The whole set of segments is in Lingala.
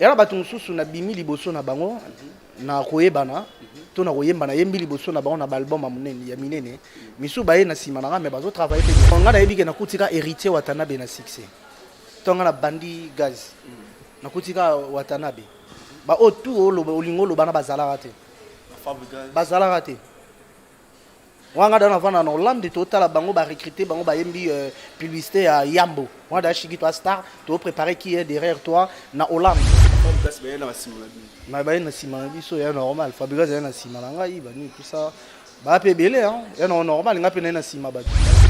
Et là bato mususu na bimi liboso na bango na koyebana to na koyembana yembi liboso na bango na album amunene ya minene misu baye na sima na mais bazo travailler pe nga na yebi ke na kutika héritier Watanabe na succès to nga na bandi gaz na kutika Watanabe ba otu olingo lo bana bazala raté bazala raté wanga dans avant na Hollande total bango ba recruter bango ba yembi publicité à Yambo wanga chiki toi star to préparer qui est derrière toi na Hollande na ba na sima biso ya normal Fabregas ya na sima na ngai ba ni tout ça ba pe belé hein ya normal nga pe na sima ba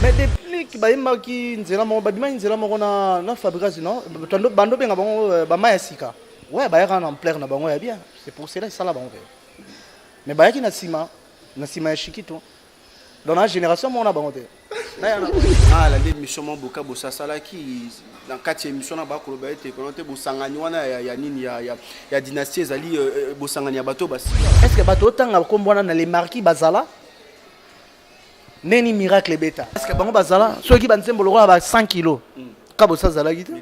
mais depuis ba yemba ki nzela mo ba bima nzela mo na Fabregas non bando benga bango ba maya sika ouais ba ya en plaire na bango ya bien c'est pour cela ça la bango mais ba ya ki na sima ya Chiquito dans la génération mon abonné ah la émission mon boka bossa sala qui dans quatre émissions na ba ko ba été connaté bosangani wana ya nini ya dynastie ezali bosangani ya bato basi est-ce que bato tanga kombona na les marquis bazala neni miracle beta est-ce que bango bazala ceux qui banzembo lokola ba 100 kg ka bossa zala gite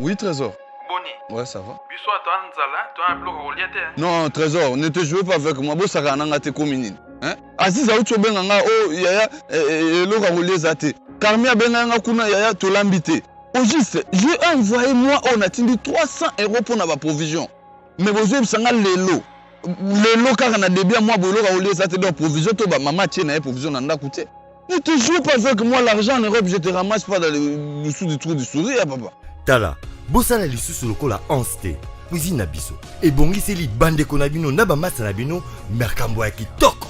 oui trésor Boni ouais ça va biso toi nzala toi un bloc relié. non trésor ne te jouez pas avec moi bossa kana ngate komini hein Aziza uchobenga nga o yaya eloka koleza te Carmia benga nga kuna yaya tolambite au juste j'ai envoyé moi on a tindi 300 € pour na ba provision mais bozo bisanga lelo kaka na débia moi boloka koleza te donc provision to ba mama tie na provision na ndako te ne te joue pas avec moi l'argent en Europe je te ramasse pas dans le dessous du trou du sourire papa tala bosala lisusu lokola onste cuisine na biso ebongiseli bandeko na bino na bamasa na bino merkambo ya kitoko.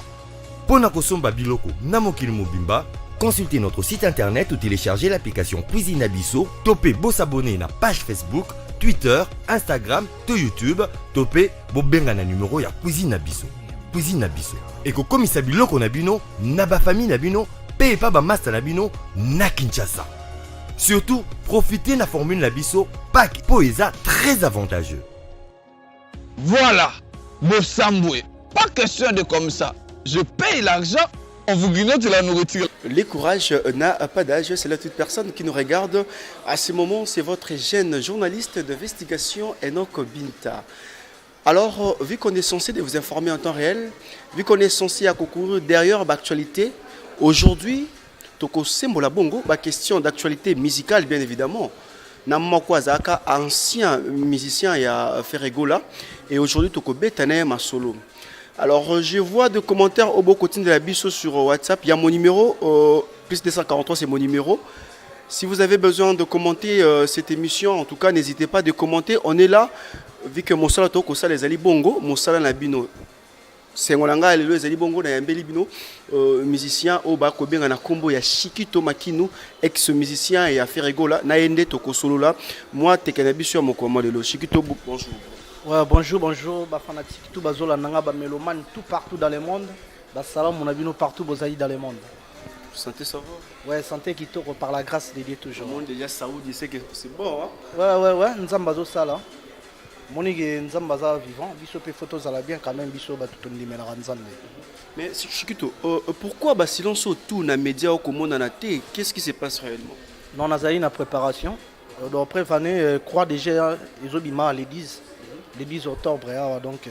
Pour kosomba biloko na mokili mobimba, consultez notre site internet ou téléchargez l'application Cuisine Abisso, topez s'abonner na page Facebook, Twitter, Instagram, to YouTube, topez bobenga na numéro ya Cuisine Abisso. Cuisine Abisso. Et ko komisa biloko na bino, na ba famille na bino, paye pas ba master na bino na Kinshasa. Surtout, profitez na formule Abisso, pack poesa très avantageux. Voilà, Bossamboué, pas question de comme ça. Je paye l'argent, on vous grignote la nourriture. Les courages n'a pas d'âge, c'est là toute personne qui nous regarde. À ce moment, c'est votre jeune journaliste d'investigation Enoch Binta. Alors, vu qu'on est censé de vous informer en temps réel, vu qu'on est censé à concourir derrière l'actualité, aujourd'hui, Toko Sembola Bongo, ma question d'actualité musicale, bien évidemment. Namakwa Zaka, ancien musicien, il a fait Regola, et aujourd'hui, Toko Betane Masolo. Alors, je vois des commentaires au beau côté de la biso sur WhatsApp. Il y a mon numéro, plus 243, c'est mon numéro. Si vous avez besoin de commenter cette émission, en tout cas, n'hésitez pas de commenter. On est là, vu que mon salato, ça les ali bongo, mon salato nabino. C'est ngolanga les ali bongo na yambeli bino, musicien au bas kobenga na kombo ya Chiquito Makinu, ex-musicien et affaire Regola, na yende toko solo là. Moi, tekanabiso mon commande le Chiquito, bonjour. Ouais, bonjour, bah fanatique, tout bazola nanga ba mélomane tout partout dans le monde. Bah salam mon abino partout bozaï dans le monde. Santé ça va? Ouais, santé qui tourne par la grâce de Dieu toujours. Le monde déjà saoudi sait que c'est bon hein. Ouais, nzamba zo sala. Monique nzamba za vivant, biso pe photos à la bien quand même biso ba tout ndimé na nzambe. Mais Chiquito, pourquoi bah silence tout na média au monde na té, qu'est-ce qui se passe réellement? Non, nazali na préparation. Donc après fané croire déjà les obima les 10 le 10 octobre, donc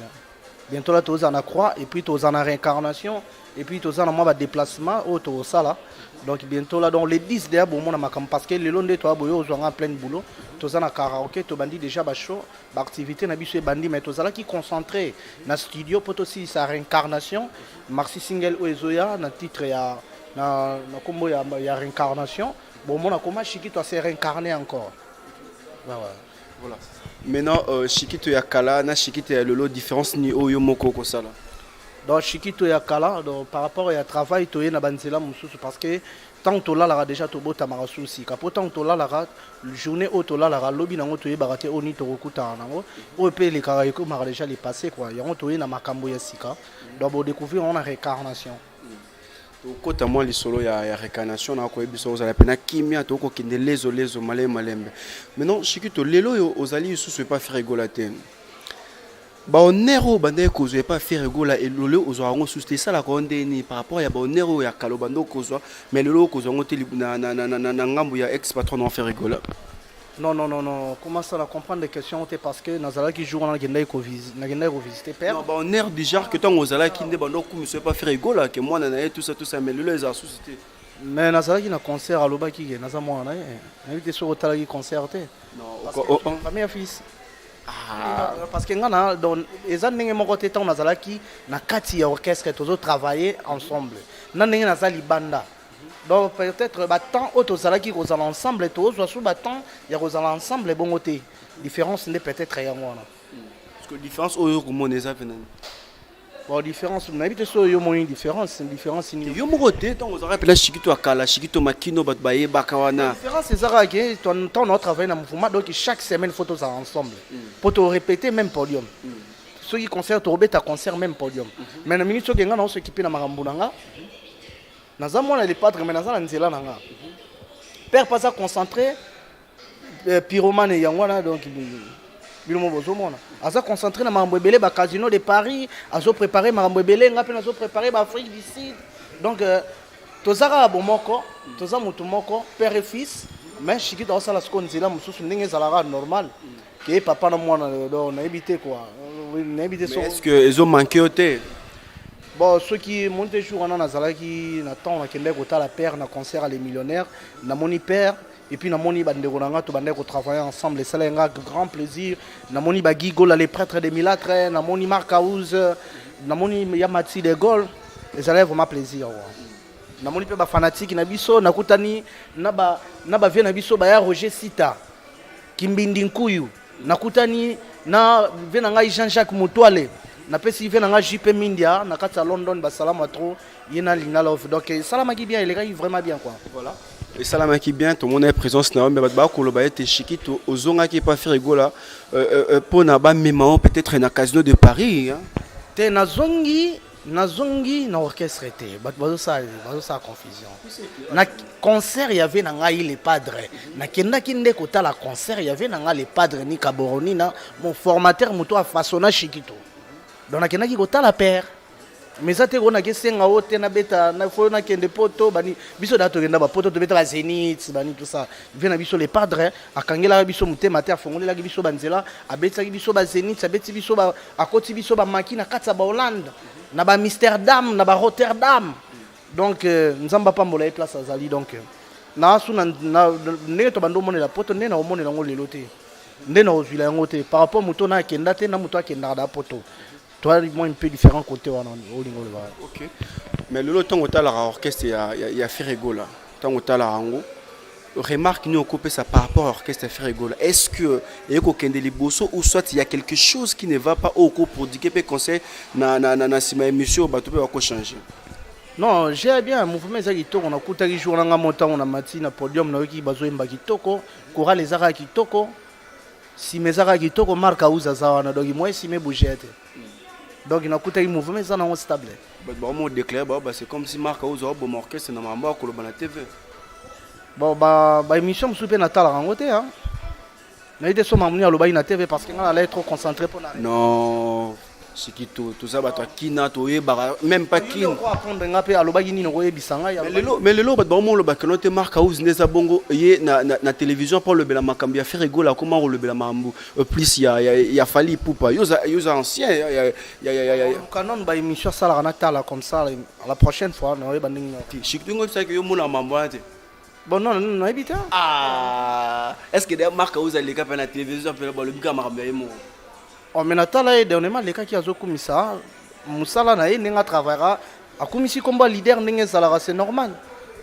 bientôt là, tu en a croix, et puis tu en a réincarnation, et puis tu en a déplacement, au ça là. Donc bientôt là, donc les 10 derrière, bon, parce que le long de toi, tu as plein de boulot, tu en a karaoké, tu as déjà chaud, l'activité n'a pas bandi, mais tu as qui concentré dans le studio pour aussi sa réincarnation. Marcy Single Oezoya, dans le titre, il y a réincarnation. Bon, mon a comment Chiquito s'est réincarné encore. Voilà. Maintenant, Chiquito Yakala, na Chiquito Lolo, différence ni Oyo Moko Kosala. Donc Chiquito Yakala, par rapport à travail, tu es na banzela mususu parce que tant que là, déjà tu bota marasusi. Quand tant que là, la journée où tu là, la lobby nango tu es baraté oni to rokuta nango. Au pays les karaiko mara déjà les passé quoi. Yango tu es na makambo ya sika. Donc on découvrir on a réincarnation. Kota moi les solo ya réincarnation na ko ebiso ozala pena kimia to ko kinde lezo malembe. Maintenant Chiquito lelo ozali sous pas faire rigolater. Ba onero bande ko zo pas faire rigola et lelo ozwa ngo sous ça la konde ni par rapport ya ba onero ya kalobando ko zo mais lelo ko zo ngote na ngambu ya ex patron on faire rigola. Non. Comment ça, on comprendre les questions parce que Nazala qui joue, on a visiter père. Non, on est du genre que tant aux ala qui ne peut pas faire rigolo, que moi, on a tout ça, mais le les a suscité. Mais Nazala qui a concert à l'Oba qui est Nazala, on a invité sur le concert. Non, famille fils. Parce que les années mon côté temps Nazala qui na kati orchestre tous travailler ensemble. Nanenge Nazali banda. Donc peut-être temps auto Nazala qui aux ensemble tous soit sous battant il y a aux ensemble bon côté. Différence n'est peut-être rien moi. Parce que différence au comment les a venus. Bon différence on habite sur yo une différence ni yo mo côté tant aux rappelle Chikito akala Chikito makino bat baye bakawana. Différence c'est ça que ton on travaille dans mouvement donc chaque semaine photos ensemble. Pour te répéter même podium. Ceux qui concert au bêta concert même podium. Mais na minute que ngana on s'équiper na makambo nanga. Naza mona les padres mais naza nzela nanga. Père pas à concentrer pyromane yangwana donc bilomo bozomona aza concentré na makambo ebele ba casino de Paris azo préparer makambo ebele nga pe azo préparer ba Afrique du Sud donc tozaka bomoko toza mutu moko père et fils mais Chikito osala sko nzela mususu ndenge ezalaka normal que papa na mwana na éviter quoi na éviter so est-ce que ils ont manqué au thé bon ceux qui montent jour on a zalaki na temps na kende kota la père na concert à les millionnaires na moni père. Et puis namoni bandeko nanga to bandeko travailler ensemble et ça un grand plaisir namoni ba Gigola les prêtres de Milatre namoni Marc House namoni Yamati de Gaulle et ça vraiment plaisir namoni pe ba fanatique na biso nakutani na ba vie na biso ba ya Roger Sita Kimbindi Nkuyu nakutani na vie na ngai Jean-Jacques Mutwale na pesi vie na ngai JP Mindia na kata London ba salama trop yena lina love donc salama qui bien il est vraiment bien quoi voilà. Et Salama qui bien, tout le monde est présent, mais Chikito, aux zonga qui pas fait rigola, pour n'abat même peut-être un casino de Paris. Te nazongi na orchestre te, ça confusion. Na concert il y avait na les padres. Na kenda kinde kota la concert il y avait na les padres ni Kaboroni na mon formateur muto a façonna Chikito. Donc na kenda ki kota la père. Mais ça te gona kesenga ote na beta na fo na kende poto bani biso dato kenda ba poto to beta ba Zénith bani tout ça vient na biso les padres akangela biso mutema te afongolela biso banzela abeta biso ba Zénith abeti biso ba akoti biso ba makina katsa ba Hollande na ba Amsterdam na ba Rotterdam donc nzamba pambola e place azali donc na suna na ne to bando monela poto ne na omonela ngo lelo te nde na ozwila yango te par rapport muto na kenda te na muto akenda da poto. Toi, moi, un peu différent côté au ok. Mais le temps où tu as l'orchestre, il y a Ferrego là. Tant où tu as la rango, remarque nous occuper ça par rapport à l'orchestre Ferrego là. Est-ce que il y a quelqu'un de liboso ou soit il y a quelque chose qui ne va pas au cours pour dire que peut conseil na si ma émission va tout peut changer. Non, j'ai bien un mouvement ça qui tourne on a coûté jour na montant on a mati na podium na qui bazo imba kitoko, kora les ara kitoko. Si mes ara kitoko marque à uza zawana donc moi si mes bougettes. Donc il a coûté un mouvement ça non stable. Bon déclare c'est comme si Marc House a bon orchestre na mamba ko na TV. Bon ba émission souper na tala rangote hein. Na ide so mamuni aloba na TV parce que on allait trop concentré pour na. Non, Chikito tout ça bato kina to yeba même pas kin. On apprendre ngape aloba ni no yebisanga ya. Mais le lo ba mo lo ba que no te Marc House neza bongo ye na télévision pour le bela makambi a faire rigola comment le bela mambu plus il y a fallu poupa yoza ancien il y a canon ba émission ça la tala comme ça la prochaine fois no yeba ndingi. Chikito ngo ça que yo mona mambo ate. Bon non habite. Ah, est-ce que des Marc House les cap na télévision pour le bika makambi mo. On menatala dernièrement les cas qui azo komisa musala na ye ninga travaillera akomisi komba leader ninga salara c'est normal.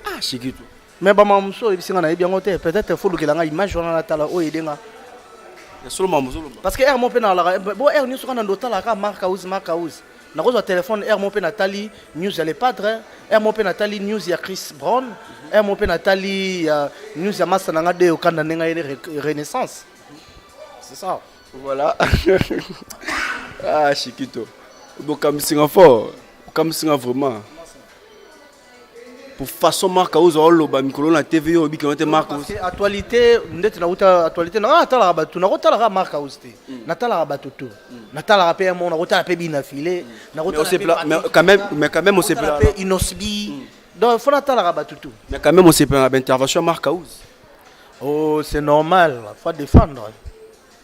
Ah Chikito. Mais ba mamso ebisinga na bien ngote peut-être faut lukela nga image on na tala o edenga. Ya solo mamzo. Parce que air mon pe na la bo air ni sokana ndotala ka Marc House na ko téléphone air mon pe natali news ya les padres air mon pe natali news ya Chris Brown air mon pe natali news ya Massa nga de okanda ninga renaissance. C'est ça. Voilà. Ah, Chikito. Donc, comme Singapour, comme Singapour vraiment. Pour façon Marc House, on l'a micro la TV, on dit Marc House. Actualité, ndeti na uta actualité na tala rabatu na rota la Marc House te. Na tala rabatu tout. Na tala rapé mon na rota pe bina filé, na rota mais quand même on s'est plaint. Inosbi. Donc faut na tala rabatu tout. Mais quand même on s'est plaint l'intervention Marc House. Oh, c'est normal, faut défendre.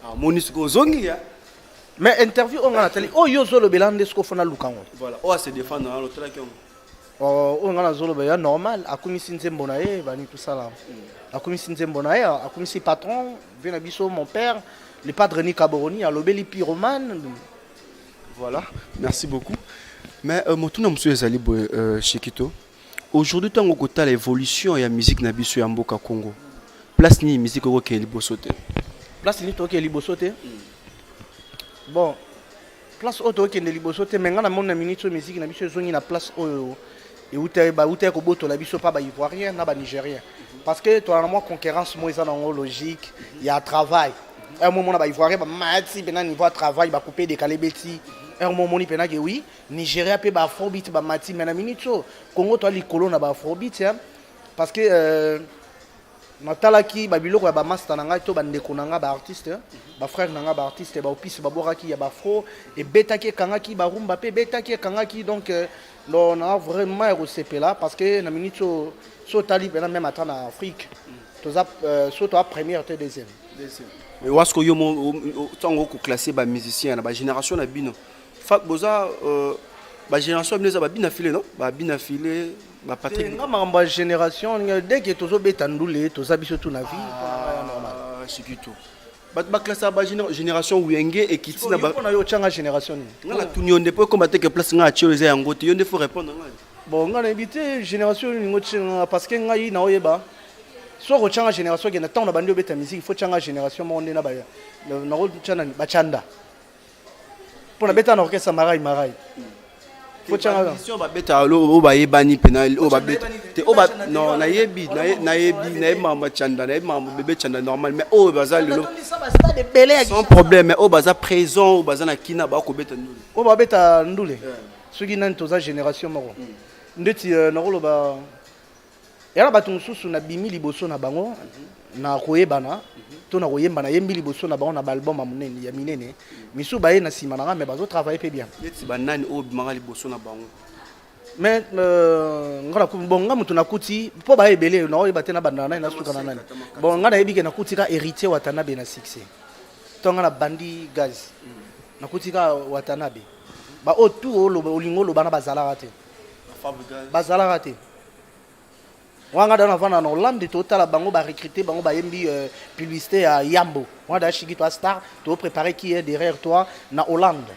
Ah, Monisco Zongi, hein? Mais interview, on a télé. Oh, yo zolo belande ce qu'on fait na lukango. Voilà, on va se défendre dans l'autre là. Oh, on a zolo belande normal. Akumi sinzembo na ye, bani tout ça là. Akumi sinzembo na ye, akumi si patron, vient abisso mon père, le padre Ni Kaboroni, à l'obéli pyromane. Voilà, merci beaucoup. Mais Motuna Monsieur Ezali Chikito, aujourd'hui, tant que tu as l'évolution et la musique Nabisu Yamboka Congo, place ni musique au Keli Bosote. Place ni toke libosote. Bon, place auto qui est libosote, mais on a mon ministre de musique Nabisu zongi na place au et où t'es ko boto la biso pas ba ivoirien na ba nigérien. Parce que toi moi concurrence moi ça dans logique, il y a travail. Un moment na ba ivoirien ba mati bena niveau travail ba couper décaler beti. Un moment ni pena que oui, Nigeria pe ba afrobeat ba mati mais na minute Congo toi likolo na ba afrobeat parce que natalaki ba biloko ya ba master nanga to ba ndeko nanga ba artiste ba frère nanga ba artiste ba opis ba boraki ya ba fro et betaki kangaki ba rumba pe betaki kangaki donc on a vraiment resepela parce que na minute so tali bena même attend en Afrique toza surtout la première et deuxième mais où est-ce que yo tango ko classer ba musicien na ba génération na bino fak boza ba génération bino za ba bina filé non ba bina filé ba Patrick nga mamba génération dès que tozo betandule toza biso tout na vie normal Chikito ba classe ba génération Wenge et Kitina ba on a yo changa génération nga la tunionde po combattre que place nga achio za yango te yonde faut répondre nga bon nga na invité génération ngo chinga parce que nga yi na oyeba so ko changa génération ke na temps na bandi obeta musique il faut changa génération monde na ba na ko chana ba chanda pour na beta na orchestre marai faut changa mission ba beta lo ba yebani penal o ba beta te o ba non na yebi na mama chanda na mama bébé chanda normal mais o baza le sans problème mais o baza présent o baza na kina ba ko beta ndule o ba beta ndule soki nani toza génération moko ndeti na ko ba yala bato mosusu na bimi liboso na bango na koyebana to na koyembana yembi liboso na bango na balbum ya monene ya minene misu baye na sima na nga mais bazo travailler pe bien yeti banani o bimanga liboso na bango mais ngala ku bon nga mutu na kuti po baye belé na oyeba te na bandana na suka na nani bon nga na yebike na kuti ka héritier Watanabe na succès to nga na bandi gaz na kuti ka Watanabe ba o tout o olingo lo bana bazala te bazala te wanga dans avant en Hollande total bango ba recruter bango ba yembi publicité à Yambo wanga da chiki toi star to préparer qui est derrière toi na Hollande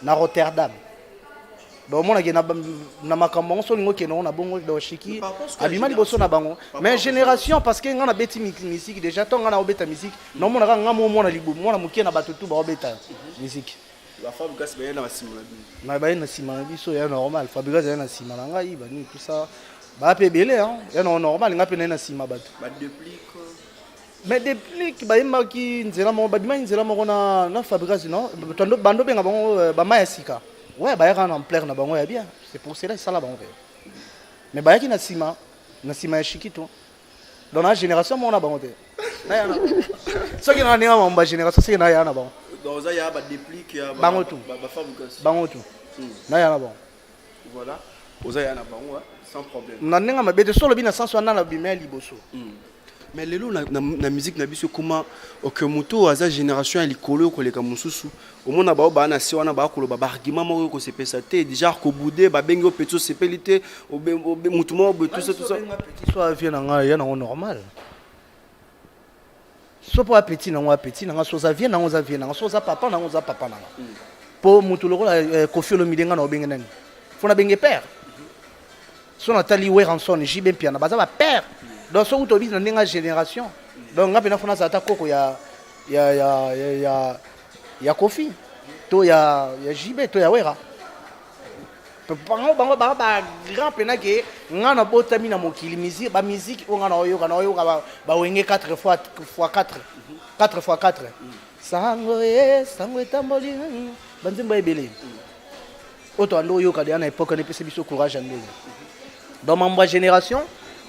na Rotterdam donc mon na na makambo so lingo ke na bongo do chiki abima liboso na bango mais génération parce que ngana beti musique déjà to ngana obeta musique non mon nga mo na libo mo na mukie na batutu ba obeta musique la Fabrigas ba na simana bi na ba na simana bi so ya normal Fabrigas ya na simana ngai ba ni tout ça ba pe belé hein ya no normal nga pe na sima bato ba déplique mais déplique ba yima ki nzela mo ba bima nzela mo na Fabrigas non tondo bando benga bango ba maya sika ouais ba ya en plaire na bango ya bien c'est pour cela ça la bango mais ba ya ki na sima ya Chikito dans la génération mo na bango te na ya na so ki na ne ma ba génération c'est na ya na bango donc ça ya ba déplique ya bango tout ba Fabrigas bango tout na ya na bango voilà oza ya na bango sans problème na nenga mabete solo bina sans wana na bimel liboso mais lelo na musique na biso comment que moto aza génération ya likolo ko leka mususu omona ba ba na si wana ba ko ba argument moko ko se pesa te déjà ko boudé ba bengi o petso sepelité o mutu mo tout ça petit soit vient na ya na normal so po petit na so ça vient na so ça papa na papa na po mutu lokola Koffi Olomide nga na obenga nani fona benge père so Nathalie Weranson JB Piana baza ba père donc so utobi na ninga génération donc nga pena fona zata koko ya Koffi to ya JB to ya Wera bango ba grand pena ke nga na botami na mokili musique ba musique o nga na oyoka ba wenge 4 fois 4 sango tamboli banzimba ebele auto ando yoka de na époque ne pese biso courage andele dans ma génération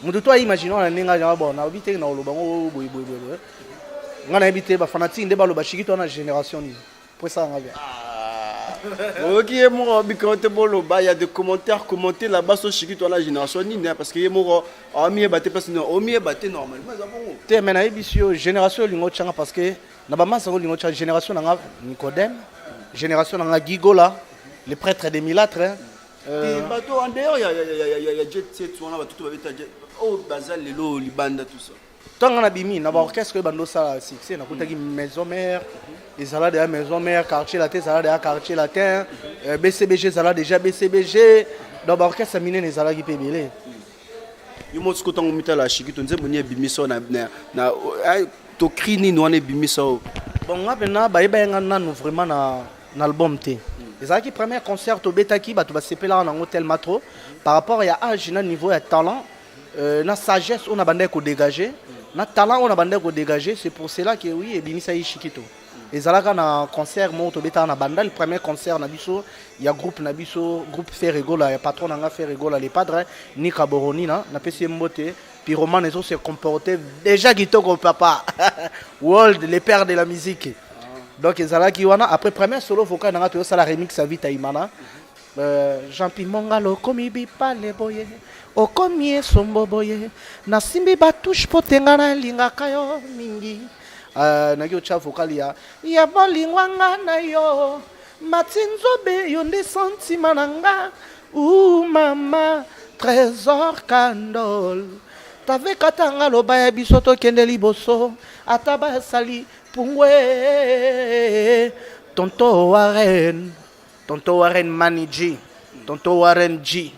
mutu toi imaginons na ninga ya bon na obite na olobango boy nga na ebite ba fanatique nde ba lo ba Chikito na génération ni pour ça nga bien Ok, moi, il y a des commentaires commentés là-bas sur Chiquito la génération parce que moi, on m'y est battu parce que on m'y est battu normalement. Te mena ebisio génération lingo changa parce que na ba masa lingo changa génération nga Nicodème, génération nga Gigola, les prêtres des Milâtres. Et bateau en dehors, il y a jet set, on a tout oh bazal lelo libanda tout ça. Tant on a bimi na ba orchestre bando ça succès na kutaki maison mère, ezala de la maison mère, quartier latin, ezala de la quartier latin, BCBG ezala déjà BCBG, dans ba orchestre minene ezala ki pebele. Yo mo tsiko tango mitala Chiquito nze moni bimiso na to crini no ne bimiso. Bon nga pena ba yeba nga nanu vraiment na album T. Ezala ki premier concert au Betaki ba to ba sepela na hôtel Matro par rapport à âge na niveau ya talent, na sagesse on a bandé ko dégager. Na talent on a bandé ko dégager, c'est pour cela que oui et bimisa yi Chiquito. Ezalaka na concert mo to beta na banda le premier concert na biso, il y a groupe na biso, groupe Ferregola, ya patron nga Ferregola les padres ni Kaboroni na pesi mbote, puis Roman Nezo se comportait déjà kitoko papa. World les pères de la musique. Donc ezalaki wana après premier solo vocal na to ça la remix à Vita Imana. Jean-Pierre Mongalo komi bipa le boye. Okomi sombo boye. Na simbi batouche potenga na linga kayo mingi. Na yo cha vocal ya bolingwanga na yo. Matinzobe yo nde sentiment nanga. Ou mama trésor candole. Tave katanga loba ya bisoto kende liboso. Ataba sali pungwe. Tonto Warren Maniji, Tonto Warren G,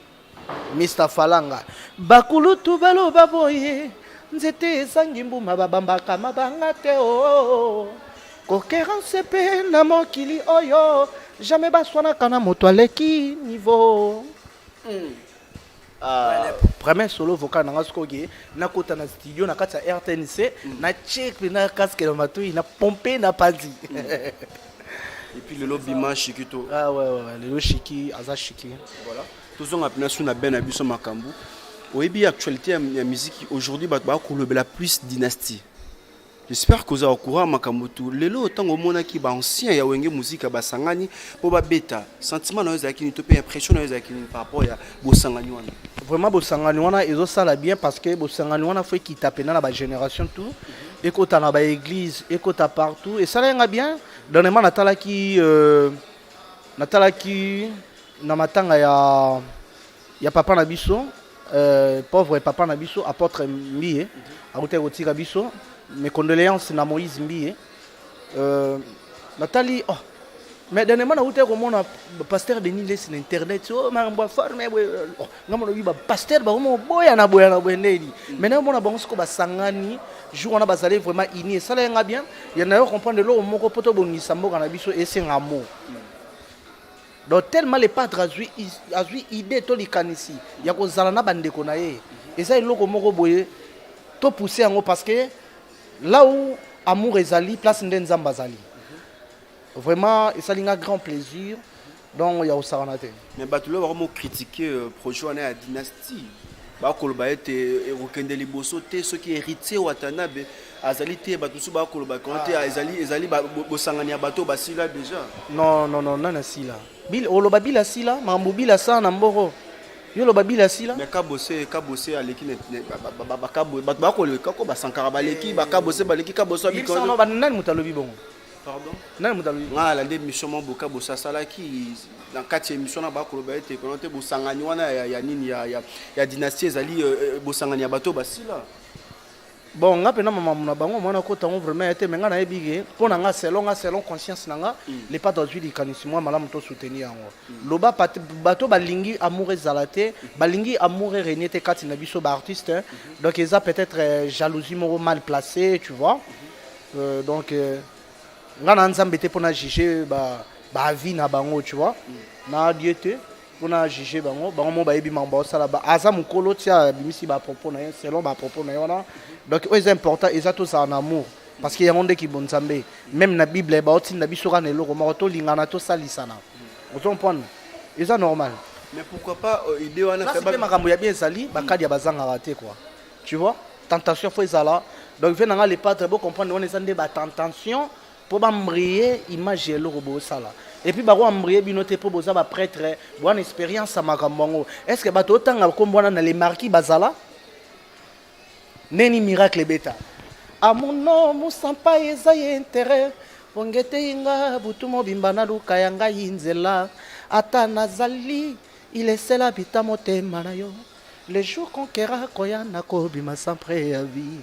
Mr. Falanga. Bakulutu balo baboye, nzete sangimbu mababamba kama bangate o. Kokerance pe na mokili oyo, jamais baswana kana moto aleki niveau. Premier solo vocal nanga skoge na kota na studio na kati ya RTNC na check na casque na matui na pomper na padi. Et puis le lobbyman Chiquito. Ah ouais, le lo Chiki, Aza Chiki. Voilà. Tous on appelle ça na ben abiso makambu. Oyebi actualité ya musique aujourd'hui ba ko le la plus dynastie. J'espère que vous êtes au courant makambu tout. Lelo autant au mona ki ba ancien ya wenge musique ba sangani po ba beta. Sentiment na za ki ni to pe impression na za ki par rapport ya bo sangani wana. Vraiment bo sangani wana ezo sala bien parce que bo sangani wana faut ki tape na ba génération tout. Écoute na ba église, écoute partout et ça nga bien. Dernièrement natalaki na matanga ya papa na biso pauvre papa na biso apôtre Mbie akote kotika biso mes condoléances na Moïse Mbie natali oh mais dernièrement nakote komona pasteur Denis les sur internet oh mambo forme oh ngamona biba pasteur ba mo boya na bwendeli maintenant mona bango siko basangani jour on a basé vraiment ini ça là bien il y en a qui comprendre l'eau moko poto bongisa mboka na biso et c'est ngamo donc tellement les padres azui idée to likanisi ya ko zala na bandeko na ye et ça eloko moko boye to pousser ngo parce que là où amour ezali place ndenzamba zali vraiment et ça linga grand plaisir donc il y a osaranate mais batulo vraiment critiquer projet on est à dynastie bakoloba ete okende liboso te soki héritier Watanabe azali te bato su bakoloba konte ezali bosangani ya bato basila déjà non nana sila bil oloba bila sila mambo bila sa na mboro yo loba bila sila mais ka bosser aleki bato bakoleka ko basankara baleki bakabose baleki kaboso bikono no banani mutalobi bongo pardon nani mutalobi nga la ndé mission boka bosa salaki dans 4e émission na bakoloba ete konte bosangani wana ya nini ya dynastie ezali bosangani ya bato basila bon nga pena mama na bango mwana ko tango vraiment été mais nga na ebige pona nga selon conscience nanga les pas dans huile kanisi moi malamu to soutenir yango loba bato balingi amour ezalate balingi amour régner te kati na biso ba artiste donc ils a peut-être jalousie moro mal placée tu vois donc nga na nzambe te pona juger ba vie na bango tu vois na diete pona juger bango mo ba yebi mamba sala ba aza mukolo tia bimisi ba propos na selon ba propos na yona donc c'est important ils a tous en amour parce qu'il y a monde qui bon nzambe même na bible ba otin na biso kana eloko moko to lingana to salisana vous comprenez c'est normal mais pourquoi pas idée wana c'est makambo ya bien sali ba kadi ya bazanga raté quoi tu vois tentation faut ezala donc venanga les padres bon comprendre on est en débat tentation pour m'embrayer image le robot sala et puis ba ko embrayer binote pour boza ba prêtre bonne expérience à makambango est-ce que bato tanga ko mbona na les marquis bazala neni miracle beta amuno musampa ezaye intérêt pongete inga butumo bimbana luka yanga inzela ata nazali il est cela bita motema na yo les jours conquérant koya na ko bima sans préavis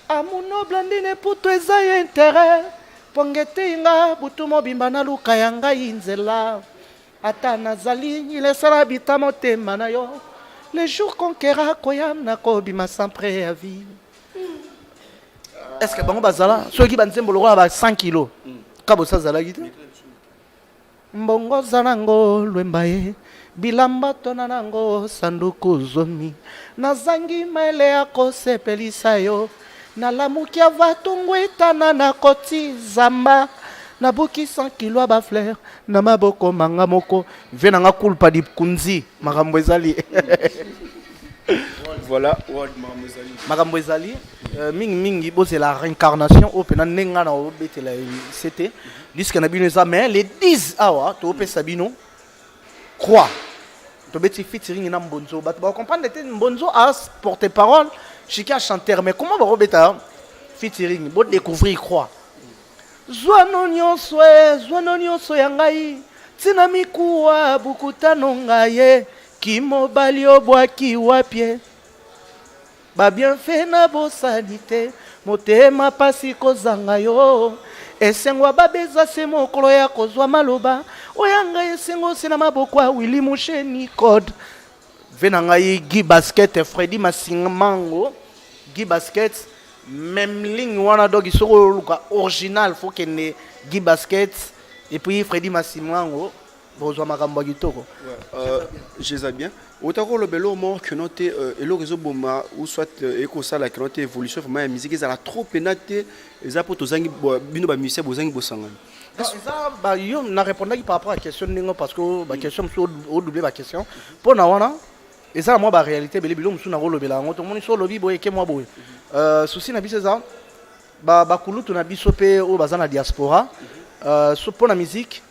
amuno blandine puto ezaye intérêt pongete inga butumo bimbana luka yanga inzela ata nazali il est cela bita motema na yo les jours conquérant koya na ko bima sans préavis. Est-ce que bango bazala ceux qui banzembo lokola ba 100 kilos kabo sazala gite mbongo zanango lwembaye bilamba tona nango sanduku zomi nazangi maele ya kosepelisa yo nalamuki avatungwitana na koti zamba nabuki 100 kilos ba fleur na maboko manga moko venanga kulpa di kunzi makambo ezali. Voilà, makambo ezali mingi bo c'est la réincarnation au pena nenga na obetela c'était disque na bino ça mais les 10 awa to pe sabino croix to beti featuring na mbonzo ba comprendre que mbonzo a porter parole chika chanteur mais comment ba robeta featuring bo découvrir croix zwana nyonso ya ngai tina mikuwa bukutano ngaye kimobali obwaki wapie ba bienfait na bosanité motema pasi kozanga yo esengwa babeza se mokolo ya kozwa maloba oyanga esengo sina maboko a Willy Musheni code venanga yi Guy Basket Freddy Masinmango Guy Basket même ligne wana dogi soko luka original faut que ne Guy Basket et puis Freddy Masinmango bozwa makambo kitoko je sais bien autant le belo mort que noté et le réseau boma ou soit éco ça la qui noté évolution vraiment la musique ça la trop pénaté les apoto zangi bino ba musicien bozangi bosanga ça ba yo na répondre par rapport à question ningo parce que ba question au doubler ba question pour na wana et ça moi ba réalité bele bilo musu na rolobela ngoto moni so lobi boye ke moi boye souci na biso ça ba kulutu na biso pe o bazana diaspora so pour la musique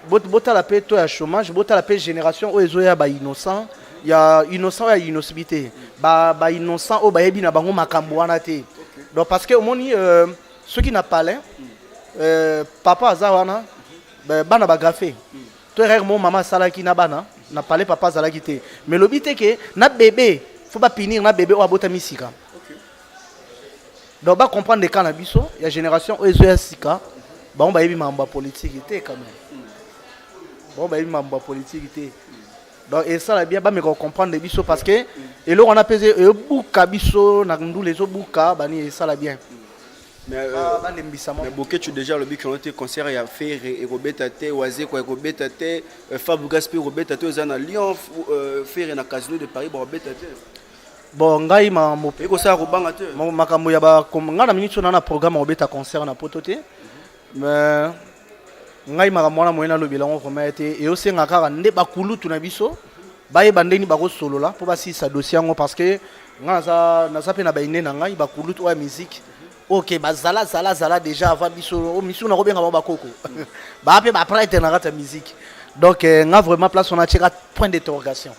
bota la paix toi à chômage bota la paix génération o ezo ya ba innocent ya innocent ya innocité ba innocent o ba yebi na bango makambo wana te donc parce que au moni ceux qui n'a pas l'air papa azawana bana ba gafé toi rarement maman sala ki na bana na parler papa zala ki te mais le but est que na bébé faut pas punir na bébé o abota misika donc ba comprendre les cannabis ya génération o ezo ya sika ba on ba yebi mamba politique te quand même. Bon bah il m'a politique était donc et ça là bien pas me comprendre les biso parce que et là on a pesé buka biso na ndu les buka bani ça là bien mais beaucoup tu déjà le but qu'on était concert il a fait et Robert Tate Oazé quoi Robert Tate Fabou Gaspé Robert Tate aux na Lyon faire na casino de Paris Robert Tate bon ngai ma mo eko ça robanga te makambo ya ba ngana minute na programme Robert concert na pototé mais ngai makamwana moyena lobela ngo vraiment été et aussi ngaka nde bakulutu na biso baye bandeni bako solo là pour basi sa dossier ngo parce que ngana na pe na baine na ngai bakulutu wa musique OK bazala déjà avant biso o misu na robenga ba koko ba pe ba prêtre na rata musique donc nga vraiment place on a tiré point d'interrogation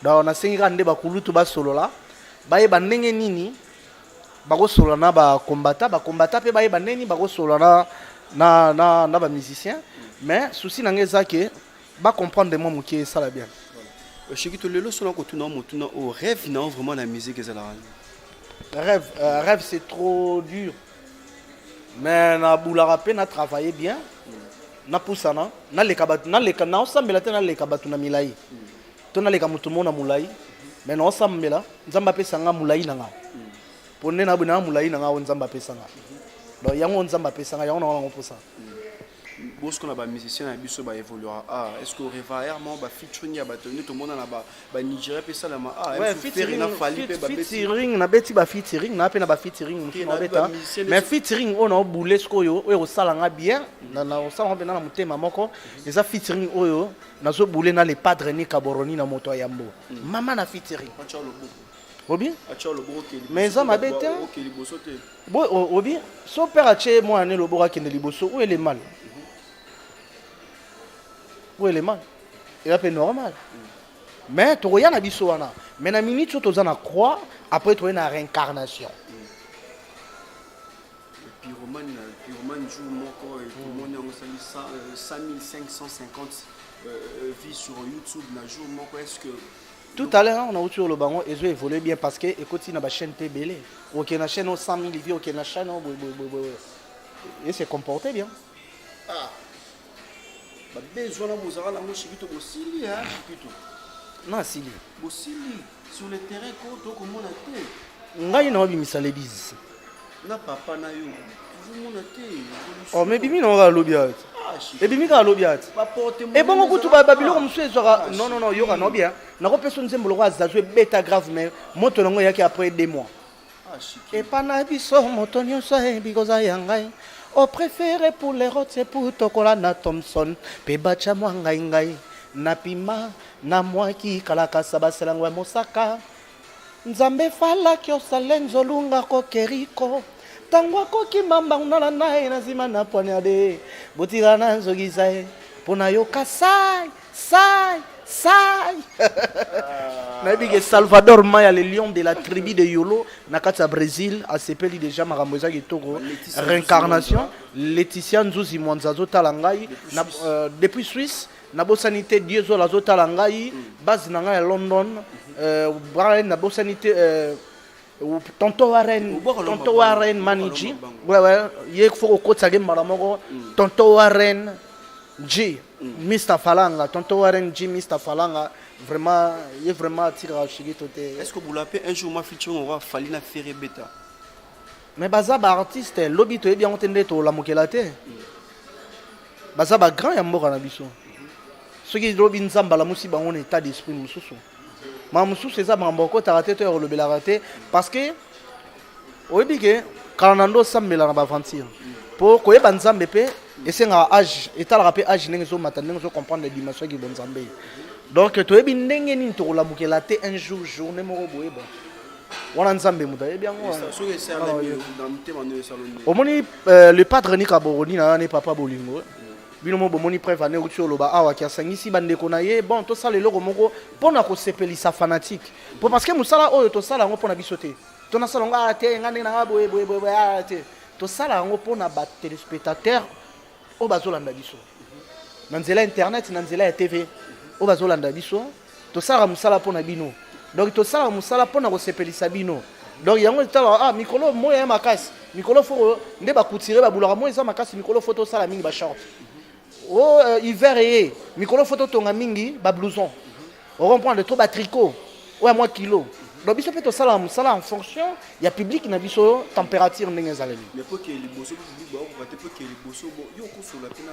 donc on a singa nde bakulutu ba solo là baye bandenge nini bako solo na ba combattant pe baye bandeni bako solo na ba musicien mais souci na ngeza ke ba comprendre moi mukie ça la bien chez qui le son ko tuna mutuna au rêve non vraiment la musique ça la rêve c'est trop dur mais na boulara pe na travailler bien na poussana na le na osambela te na le kabatu na milai to na le kamutu mona mulai mais na osambela nzamba pe sanga mulai na nga ponne na buna mulai na nga nzamba pe sanga donc yango nzamba pesanga yango na pour ça bosco na ba musicien na biso ba évoluera est-ce que réellement ba featuring ya batoni tout monde na ba Nigeria pe ça ma featuring na beti ba featuring na pe na ba featuring na beta mais featuring on a boulé skoyo o salanga bien na o salanga na mutema moko eza featuring oyo na zo boulé na les padres ni kaboroni na moto yambo mama na featuring Obi? Acha le boro qui Mais ça m'a bête. OK, liboso te. Bon, Obi, son père a tué moi le bora qui est liboso. Où est le mal? Où est le mal? Il a fait normal. Mais tu regardes na biso wana. Mais na minute tu as na croix, après tu as na réincarnation. Pyromane joue moko et tout le monde a 5550 vues sur YouTube na jour moko. Est-ce que tout à l'heure, on a autour le bango et je vais évoluer bien parce que écoute, il y a une chaîne TBL. Ok, na chaîne 100 000 vues, ok, na chaîne et c'est comporté bien. ah ba besoin na mozara la mo chikito bosili ha chikito. Non, Sili. Bosili sur le terrain ko komona te. Ngai na obimisa les bises. Na papa na yo. Vous mona te. Oh, mais bimi na nga lobiat. Et bimi ka lobiat. Et bon ko tu ba babilo comme ça sera non yo ka no bien. Na ko personne nzembo lo za jouer beta grave mais moto nango yaki après 2 mois. Et pas na biso moto nyonso because ayangai. O préféré pour les routes c'est pour tokola na Thompson. Pe bacha mwa ngai. Na pima na mwa ki kalaka sabaselango ya mosaka. Nzambe fala kyo salenzo lunga ko keriko. Tango koki mamba unala nae nazima na poignardé. Botira na nzogizae. Pona yo kasai. Nabige Salvador Maya, le lion de la tribu de Yolo, Nakata Brésil, a s'appelé déjà Maramosa Gitoro, réincarnation, Laetitia Nzuzi Mwanzazo Talangai, depuis Suisse, Nabo Sanité Diezo Lazo Talangai, base Nanga à London, Brian Nabo Sanité, Tonto Warren Maniji, ouais, il faut au côté de Maramoro, Tonto Warren G. Mr. Falanga, Tonto Warren G, Mr. Falanga, vraiment, il est vraiment tiré à Chigito. Est-ce que vous l'appelez un jour, ma fille, on va falloir la faire bêta? Mais Bazaba artiste, l'obit est bien entendu pour la mokelate. Bazaba grand et mort en abisso. Ce qui est l'obit Zamba, la moussiba, on est état d'esprit, Moussou. Ma Moussou, c'est ça, ma mboko, t'as raté, t'as le raté. Parce que, au début, quand on a un sam, mais on va avancer. Pour que les banzambe et c'est un âge, et tu as rappelé âge, tu as comprendre les dimensions qui vont s'embêter. Donc, tu as bien un jour, journée, le padre Nika Boroni n'est pas Bolingo. Binomo Bomoni preuve à Néo Loba, Awa qui a sangi si bande konaye, bon, tout ça, les logos mongo, pour na ko sepeli sa fanatique. Parce que Moussala, oh, tout ça, là, on peut bisoter. Ton salonga a été un an, tout ça, là, on peut na battre téléspectateurs. Au bazolanda biso nanzela internet nanzela TV au bazolanda biso to sala musala pona bino donc to sala musala pona ko sepelisa bino donc yango tala mikolo moya makasi mikolo fo nde ba koutire ba bulaka moya makasi mikolo photo sala mingi ba short hiver et mikolo photo tonga mingi ba blouson on comprend de trop ba tricot ouais moi kilo. Donc, il faut ça en fonction, il y a public qui a une température. Mais pour que les bossos, pour que les bossos, il y a un sur la peine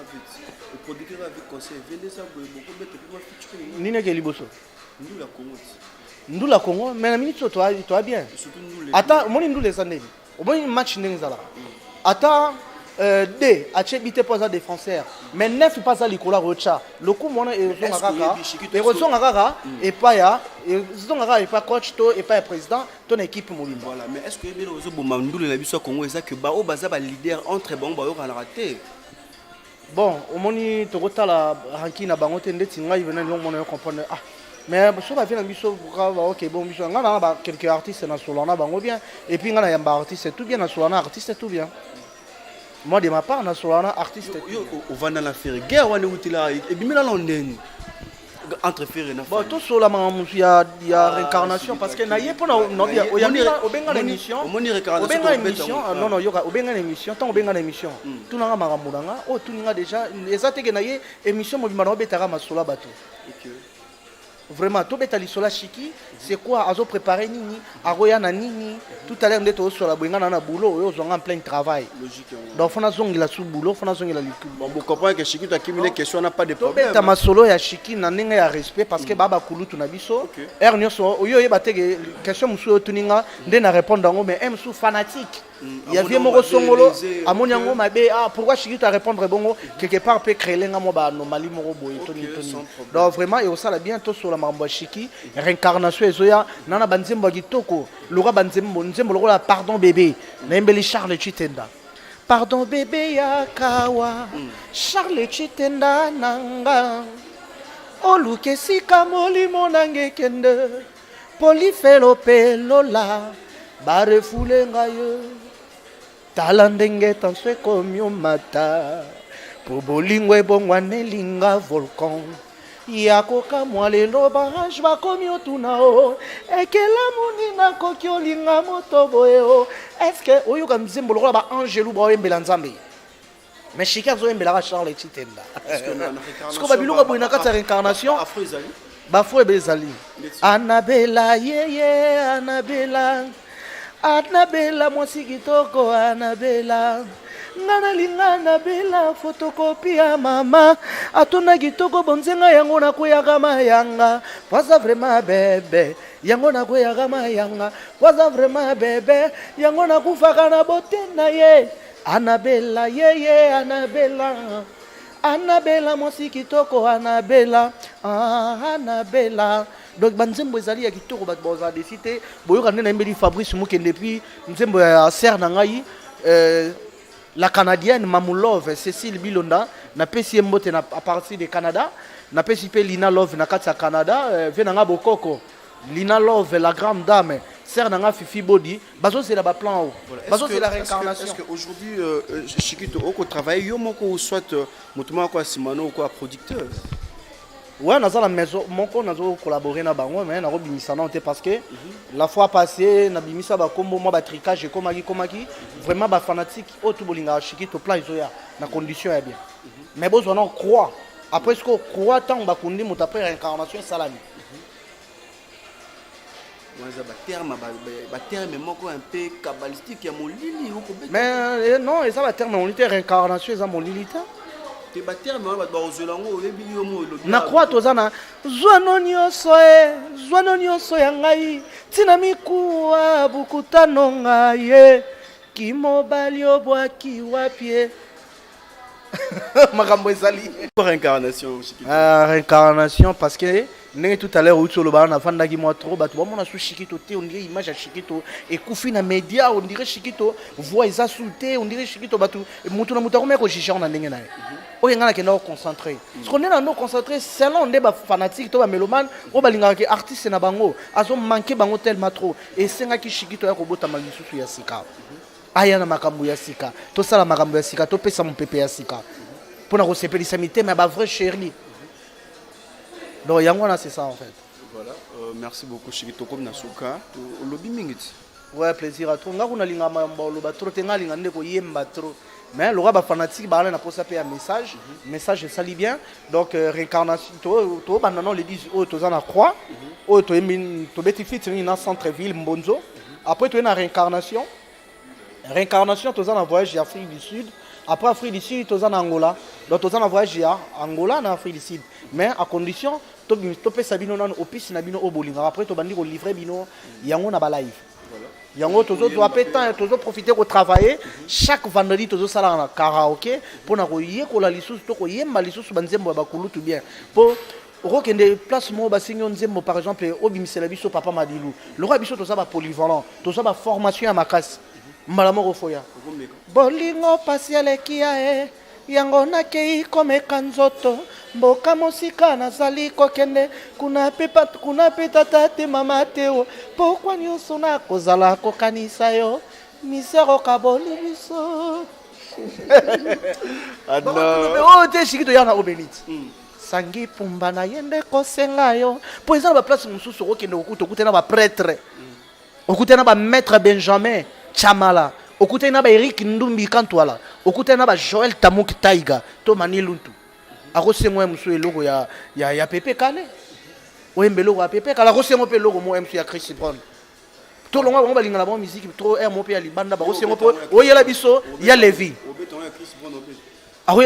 le producteur avec conseil, venez ça, vous pouvez mettre les bossos. Nous la Congo. Nous la Congo, mais la minute, toi bien. Attends, moi, nous les années. Au moins, un match n'est pas là. Attends. D, Achebite pas à des Français, mais 9 pas à l'Icola Rocha. Le coup, mon et Rosongara, et pas ya, et Zongara, et pas coach, et pas président, ton équipe Moulimba. Voilà, mais est-ce que les autres Boumandou, les Bissau Congo, et ça que Bao Bazaba leader entre bon, Bao a raté? Bon, au moni, tu retas la Rankina Bangote, Netinga, il venait de l'homme, on comprendre. Ah, mais je vais venir à Bissau, ok, bon, Bissau, on a quelques artistes dans Solana, Bango bien, et puis on a un artiste, tout bien, dans Solana, artiste, tout bien. Moi, de ma part, on a sur un artiste. On va dans la faire guerre, on est où là? Et bien, là, on est entre faire et bon, tout sur la main, il y a réincarnation parce que naïe pour non, il y a au benga l'émission. Au benga l'émission, non non, il y a au benga l'émission, tant au benga l'émission. Tout n'a pas maramulanga, oh tout n'a déjà. Exact que naïe émission, moi, je m'en vais betara masola bateau. Vraiment, tout est allé sur la chiki. C'est quoi? Azo préparé nini, aroya na nini. Tout à l'heure, on est sur la boinga na boulot, ils ont en plein travail. Logique. Donc, on a zongé la sous boulot, on a zongé la liquide. Bon, vous comprenez que chiki, tu as accumulé question, on n'a pas de problème. Tu as ma solo ya chiki, n'a n'enga ya respect parce que baba koulou tu n'abiso. Ernio so, oyo yebate que question musu tuninga, n'en répondre mais aime sous fanatique. Il y avait mon songolo, à mon yango mabe, ah pourquoi Chiki t'a répondre bongo quelque part peut créer l'un mo ba anomalie mo boy Tony. Donc vraiment et ça la bientôt sur la mambo Chiki réincarnation ezoya nana banzembo kitoko, lora banzembo nzembo lokola pardon bébé, na mbeli Charles Chitenda. Pardon bébé ya kawa, Charles Chitenda nanga. Oluke sika molimo nange kende, polifelo pelola, barefule ngayo. Talandenge tanswe komyo mata po bolingwe bongwane linga volcan yako kamwa lelo barrage bakomyo tunao ekela munina kokyo linga motoboyo est-ce que oyoka mzimbo lokola ba angelu ba oyembela nzambe mais Chiki azoyembela Charles Chitenda est-ce que babiloko boye na kati ya réincarnation bafo ebezali Annabella yeye Annabella Annabella mwasi kitoko Annabella ngana linga Annabella photocopie ya mama atuna kitoko bonzenga yango na kuyaka mayanga waza vraiment bebe yango na kuyaka mayanga waza vraiment bebe yango na kufaka na botena ye Annabella ye Annabella Annabella mwasi kitoko Annabella Annabella donc banzembo ezali ya kitoko bat boza décité boyoka nena mbeli Fabrice Mukende depuis nzembo ya sœur na ngai la canadienne Mamulove Cécile Bilonda na pesi mbote na à partir de Canada na pesi pe Lina Love na kati ya Canada venanga bokoko Lina Love la grande dame sœur na nga Fifi Body bazo c'est la ba plan haut bazo c'est la réincarnation. Est-ce que aujourd'hui Chikito oko travaille yo moko ou soit mutuma kwa simano ou quoi producteur? Ouais, dans la maison, mon con, nous collaboré na bango, mais na robimisa non parce que la fois passée, na bimisa ba combo moi ba tricage comme qui vraiment ba fanatique au tout bolinga Chiki to plan isoya na condition est bien. Mais bon on croit. Après ce qu'on croit tant ba kundi mot après réincarnation salami. Moi ça ba terme moko un peu kabbalistique ya molili ou ko. Mais non, et ça ba terme on était réincarnation ça molilita. Na croix tozana zwana nyonso ya ngai tina mikuwa bukutano ngai kimobali obwaki wapie makambo ezali réincarnation réincarnation parce que ndenge tout à l'heure où le bana fandaki moi trop batu bamona su Chikito te on dirait image ya Chikito et kufi na média on dirait Chikito voix eza souté on dirait Chikito batu mutu na mutu ko shisha on ndenge naye oyengana kenda ko concentrer ce qu'on est na no concentrer selon nde ba fanatique to ba mélomane o balinga ke artiste na bango azo manquer bango tellement trop et senga ki Chikito ya ko bota malisusu ya sika aya na makambo ya sika to sala makambo ya sika to pesa mon pepe ya sika pour na ko sepelisa mitema ba vrai chéri. Donc Yangwana c'est ça en fait. Voilà, merci beaucoup Chikito comme Nasuka. Lobby minute. Ouais, plaisir à toi. Nga kuna linga mambo loba trop tenga linga ndeko yemba trop. Mais le roi fanatique ba na posa pe un message, message ça lit bien. Donc réincarnation to banano le disent oh to na croix, oh to emin to beti fit ni na centre ville Mbonzo. Après to na réincarnation. Réincarnation to na voyage en Afrique du Sud. Après Afrique du Sud, tu es en Angola. Donc tu es en voyage à Angola en Afrique du Sud. Mais à condition, tu peux sabino nan opis na bino obolinga. Après tu vas dire livrer bino yango na ba live. Yango tu dois profiter de travailler chaque vendredi tu dois sala na karaoké pour na ko yekola lisusu to ko yemba lisusu banzembo ba kulutu bien. Pour rokende place mo ba sinyo nzembo par exemple obimisela biso papa Madilu. Le roi biso to za ba polyvalent, to za ba formation à makasi. Malamo rofoya bolingo pasiale kia yango nakei komeka nzoto mboka mosika nazali kokende kuna peta tate mama teo pokwa nyonso nakozala kokanisa yo misero kaboli biso oh te Chikito yana obenit sangi pumba na yende kosenga yo po eza na ba place mosusu okende okutena ba prêtre okutena ba maître Benjamin Chamala, okute na ba Eric Ndumbi Kantwala, okute na ba Joel Tamuk Taiga, to Maniluntu. Ako sengwe musu eloko ya Pepe Kale. Oyembelo wa Pepe Kale, ako sengwe pe logo mo MC ya Chris Brown. To longa ba linga la bonne musique, trop air mo pe ya libanda ba sengwe po oyela biso ya Levi. Ako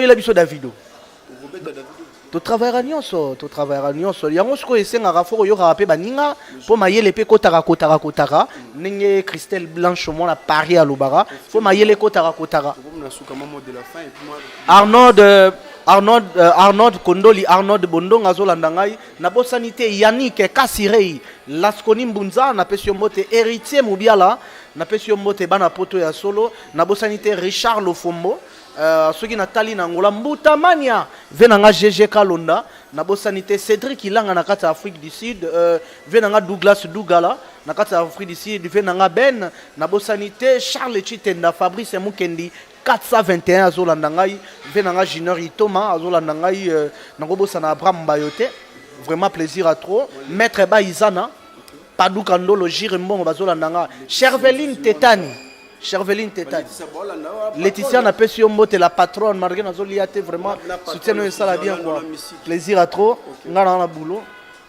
yela biso Davido. to travaillera nyonso yango siko esengaka fo koyokaka mpe baninga mpo mayele mpe kotaka ndenge Christelle Blanche mwana Paris alobaka fo mayele kotaka Arnold Kondoli Arnold Bondonga azolanda ngai nabosani te Yannick Kasirei Laskoni Mbunza napesi yo mbote Héritier Mubiala napesi yo mbote bana poto ya solo nabosani te Richard Lofombo soki natali na ngola Mbutamania venanga GG Kalonda nabosani te Cédric Ilanga na kati ya Afrique du Sud venanga Douglas Dougala na kati ya Afrique du Sud venanga Ben nabosani te Charles Chitenda Fabrice Mukendi 421 azolanda ngai venanga Junior Itoma azolanda ngai nakobosana Abraham Bayote vraiment plaisir à trop Maître Baizana Padou Kandolo Jirembongo bazolanda ngai Cherveline Tetani Laetitia na pesi yo mbote la patronne malgré nazoliate vraiment soutien ça bien quoi plaisir à trop ngana na boulot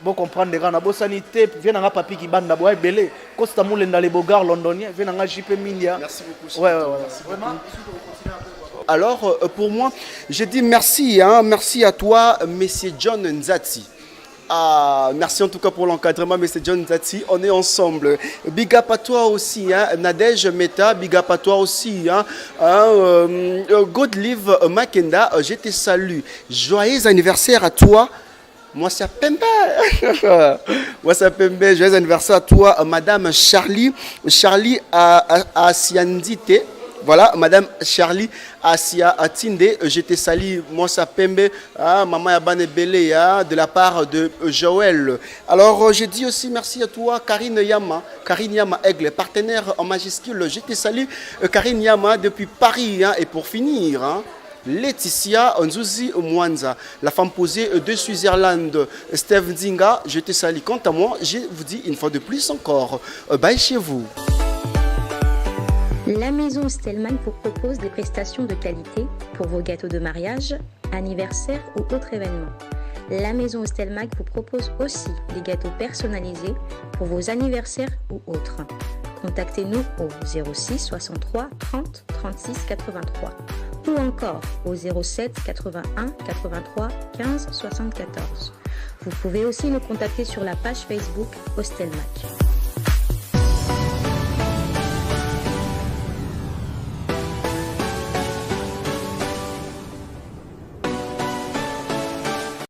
bon comprendre les gars na bosanité venanga papi ki banda boy belé Costa Mulenda les Bogards londonien venanga JP Mindia merci beaucoup ouais vraiment. Alors pour moi je dis merci merci à toi monsieur John Nzati. Ah, merci en tout cas pour l'encadrement, M. John Nzati. On est ensemble. Big up à toi aussi, Nadège Meta. Big up à toi aussi. God Live Makenda, je te salue. Joyeux anniversaire à toi. Moi, c'est Pembe. Joyeux anniversaire à toi, Madame Charlie. Charlie à Siandite. Voilà, Madame Charlie Asia Atinde, je te salue, moi ça Pembe, Maman Yabane Belé, de la part de Joël. Alors, je dis aussi merci à toi, Karine Yama Aigle, partenaire en majuscule. Je te salue, Karine Yama, depuis Paris. Et pour finir, Laetitia Nzuzi Mwanza, la femme posée de Switzerland, Steve Nzinga, je te salue. Quant à moi, je vous dis une fois de plus encore, bye chez vous. La maison Stelman vous propose des prestations de qualité pour vos gâteaux de mariage, anniversaire ou autres événements. La maison Stelmac vous propose aussi des gâteaux personnalisés pour vos anniversaires ou autres. Contactez-nous au 06 63 30 36 83 ou encore au 07 81 83 15 74. Vous pouvez aussi nous contacter sur la page Facebook Hostelmac.